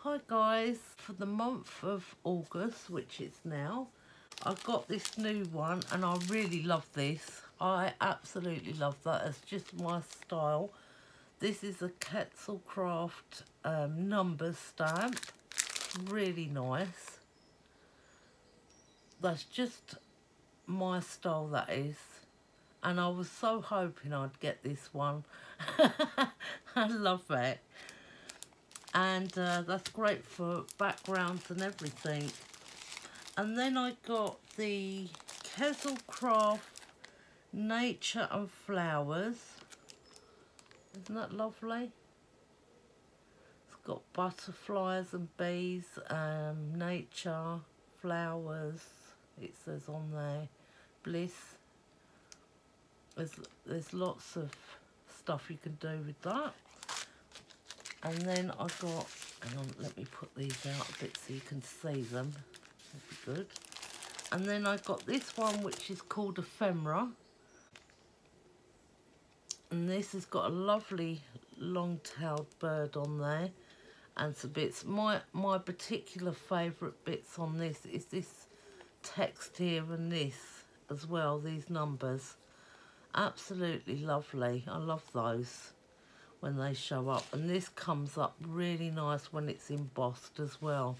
Hi guys, for the month of August, which is now, I've got this new one and I really love this. I absolutely love that. It's just my style. This is a Katzelkraft numbers stamp. Really nice. That's just my style, that is. And I was so hoping I'd get this one. I love it. And that's great for backgrounds and everything. And then I got the Katzelkraft Nature and Flowers. Isn't that lovely? It's got butterflies and bees, nature, flowers, it says on there, bliss. There's lots of stuff you can do with that. And then I got, hang on, let me put these out a bit so you can see them. That'd be good. And then I got this one, which is called Ephemera. And this has got a lovely long-tailed bird on there and some bits. My particular favourite bits on this is this text here and this as well, these numbers. Absolutely lovely. I love those when they show up, and this comes up really nice when it's embossed as well.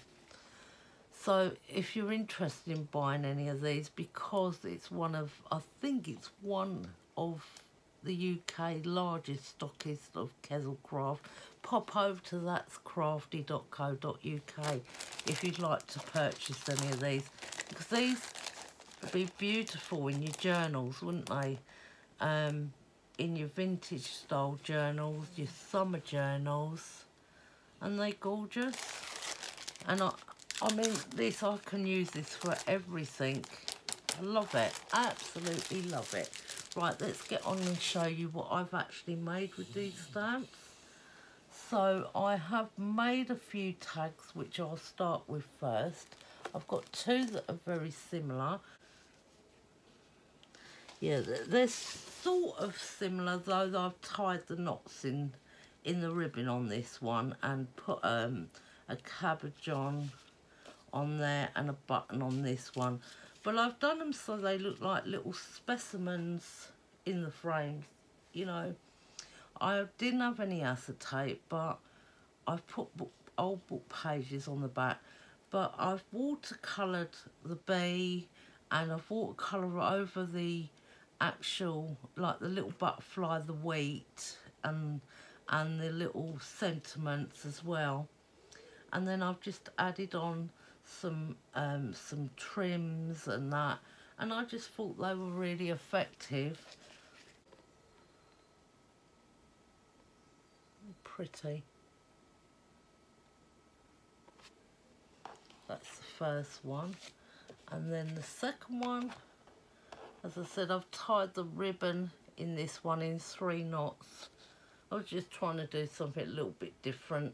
So if you're interested in buying any of these, because it's one of, I think it's one of the UK largest stockists of Katzelkraft, pop over to that'scrafty.co.uk if you'd like to purchase any of these, because these would be beautiful in your journals, wouldn't they? In your vintage style journals, your summer journals, and they're gorgeous. And I mean, this, I can use this for everything. I love it, absolutely love it. Right, let's get on and show you what I've actually made with these stamps. So I have made a few tags, which I'll start with first. I've got two that are very similar. Yeah, they're sort of similar, though I've tied the knots in the ribbon on this one and put a cabbage on there and a button on this one. But I've done them so they look like little specimens in the frames, you know. I didn't have any acetate, but I've put old book pages on the back. But I've watercoloured the bee and I've watercoloured over the actual, like the little butterfly, the wheat, and the little sentiments as well. And then I've just added on some trims and that, and I just thought they were really effective. Pretty. That's the first one. And then the second one, as I said, I've tied the ribbon in this one in 3 knots. I was just trying to do something a little bit different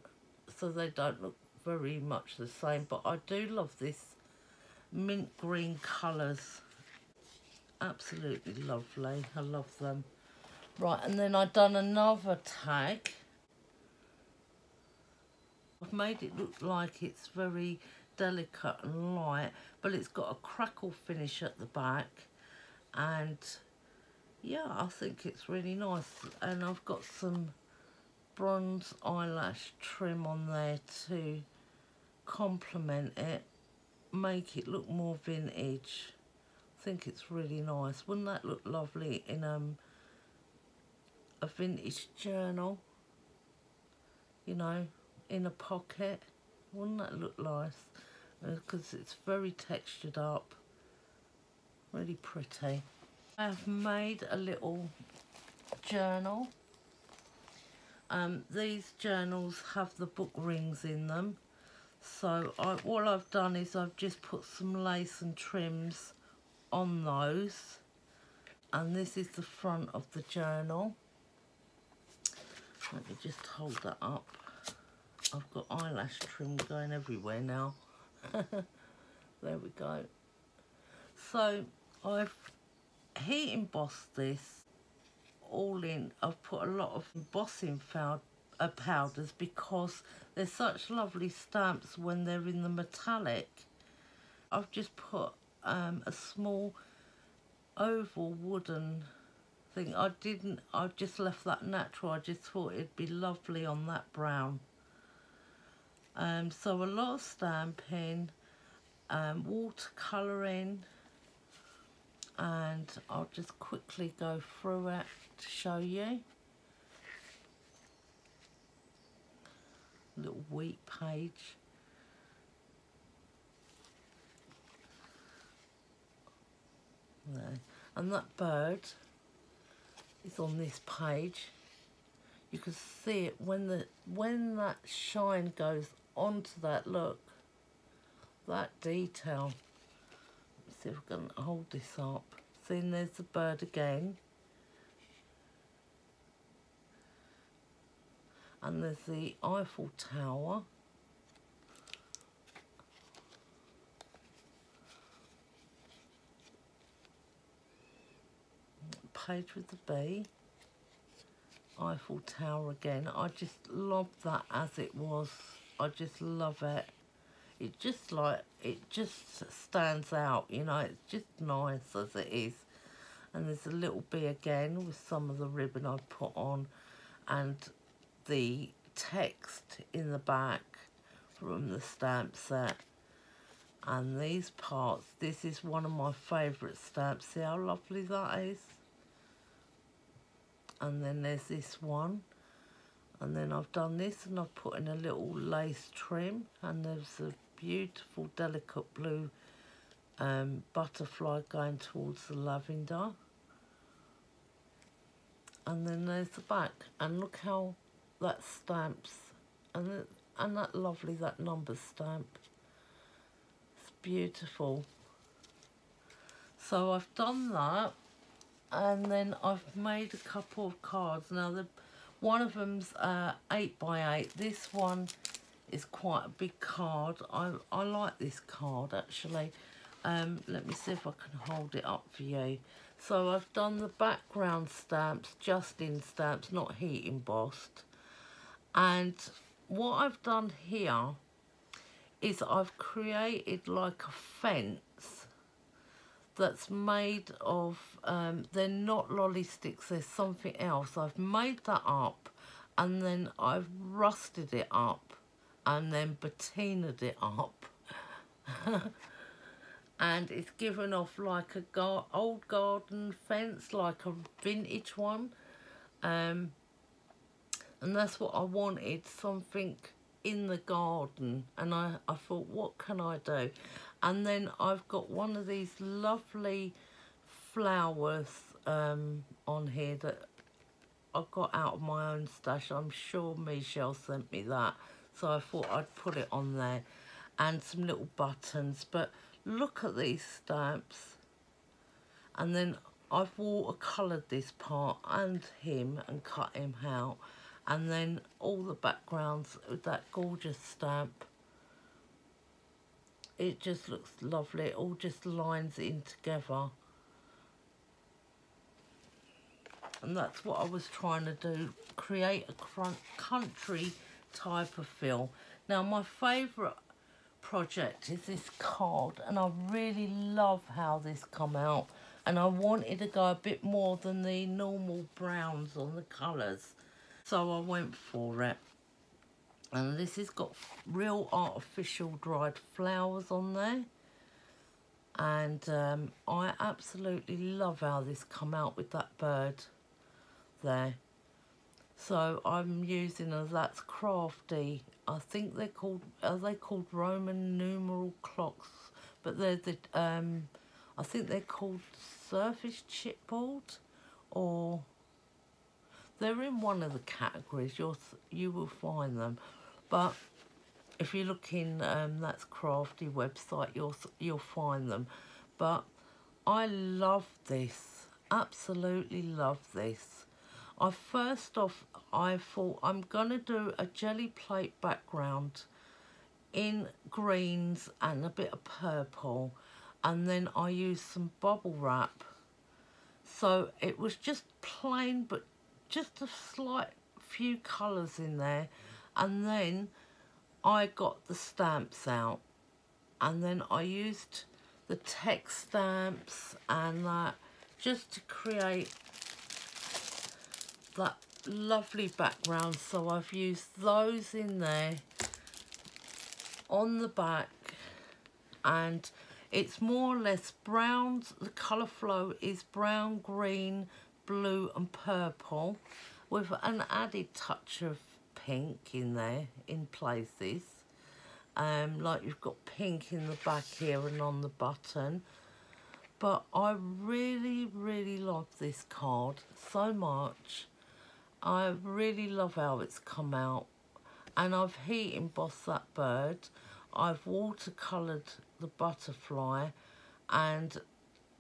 so they don't look very much the same, but I do love this mint green colours. Absolutely lovely. I love them. Right, and then I've done another tag. I've made it look like it's very delicate and light, but it's got a crackle finish at the back. And yeah, I think it's really nice. And I've got some bronze eyelash trim on there to complement it, make it look more vintage. I think it's really nice. Wouldn't that look lovely in a vintage journal, you know, in a pocket? Wouldn't that look nice? Because it's very textured up, really pretty. I've made a little journal. These journals have the book rings in them, so all I've done is I've just put some lace and trims on those, and this is the front of the journal. Let me just hold that up. I've got eyelash trim going everywhere now. There we go. So I've heat embossed this all in. I've put a lot of embossing powders, because they're such lovely stamps when they're in the metallic. I've just put a small oval wooden thing. I just left that natural. I just thought it'd be lovely on that brown. So a lot of stamping, watercolouring, and I'll just quickly go through it to show you. Little wheat page. There. And that bird is on this page. You can see it when that shine goes onto that, look, that detail. Let's see if we can hold this up. See, and there's the bird again. And there's the Eiffel Tower. Page with the bee. Eiffel Tower again. I just love that as it was. I just love it. It just stands out, you know. It's just nice as it is. And there's a little bee again with some of the ribbon I put on, and the text in the back from the stamp set. And these parts, this is one of my favourite stamps. See how lovely that is? And then there's this one, and then I've done this and I've put in a little lace trim, and there's a beautiful delicate blue butterfly going towards the lavender. And then there's the back, and look how that stamps, and that lovely, that number stamp. It's beautiful. So I've done that. And then I've made a couple of cards. Now, one of them's 8 by 8. This one is quite a big card. I like this card, actually. Let me see if I can hold it up for you. So I've done the background stamps, just in stamps, not heat embossed. And what I've done here is I've created like a fence that's made of, they're not lolly sticks, there's something else. I've made that up, and then I've rusted it up, and then patinaed it up. And it's given off like a old garden fence, like a vintage one. And that's what I wanted, something in the garden. And I thought, what can I do? And then I've got one of these lovely flowers on here that I got out of my own stash. I'm sure Michelle sent me that. So I thought I'd put it on there. And some little buttons. But look at these stamps. And then I've watercoloured this part and him and cut him out. And then all the backgrounds with that gorgeous stamp. It just looks lovely. It all just lines in together. And that's what I was trying to do. Create a country type of feel. Now, my favourite project is this card. And I really love how this come out. And I wanted to go a bit more than the normal browns on the colours. So I went for it. And this has got real artificial dried flowers on there. And I absolutely love how this come out with that bird there. So I'm using that's Crafty. I think they're called, are they called Roman numeral clocks? But they're the, I think they're called surface chipboard, or they're in one of the categories. You will find them. But if you look in that's Crafty website, you'll find them. But I love this, absolutely love this. I thought I'm gonna do a jelly plate background in greens and a bit of purple, and then I used some bubble wrap. So it was just plain, but just a slight few colours in there, and then I got the stamps out, and then I used the text stamps and that just to create that lovely background. So I've used those in there on the back, and it's more or less brown. The colour flow is brown, green, blue and purple, with an added touch of pink in there in places. Like you've got pink in the back here and on the button. But I really, really love this card so much. I really love how it's come out. And I've heat embossed that bird. I've watercoloured the butterfly. And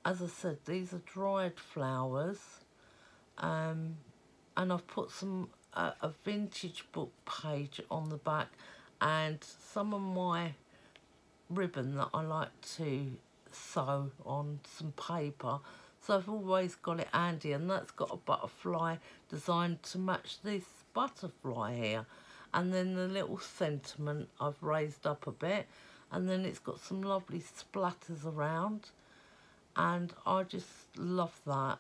as I said, these are dried flowers. And I've put some a vintage book page on the back, and some of my ribbon that I like to sew on some paper. So I've always got it handy, and that's got a butterfly designed to match this butterfly here. And then the little sentiment I've raised up a bit, and then it's got some lovely splatters around, and I just love that.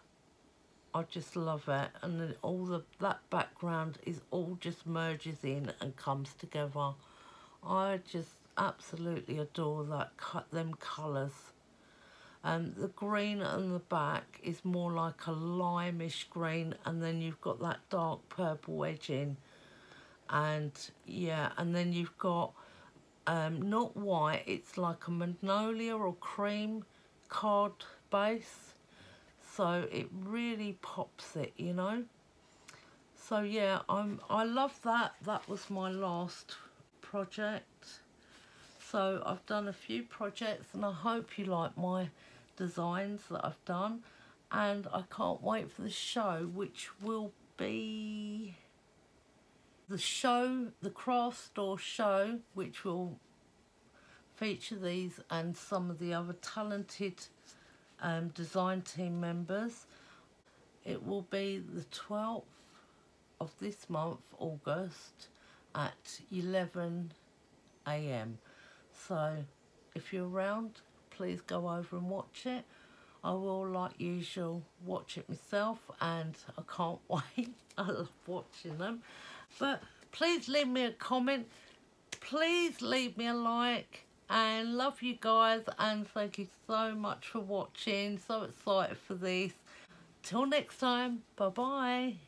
I just love it, and then all that background is all just merges in and comes together. I just absolutely adore that, them colours. The green on the back is more like a limeish green, and then you've got that dark purple edging, and yeah, and then you've got not white, it's like a magnolia or cream card base. So it really pops it, you know. So yeah, I love that. That was my last project. So I've done a few projects, and I hope you like my designs that I've done. And I can't wait for the show, which will be the craft store show, which will feature these and some of the other talented design team members. It will be the 12th of this month, August, at 11 AM. So if you're around, please go over and watch it. I will, like usual, watch it myself, and I can't wait. I love watching them. But please leave me a comment, please leave me a like, and love you guys, and thank you so much for watching. So excited for this. Till next time, bye bye.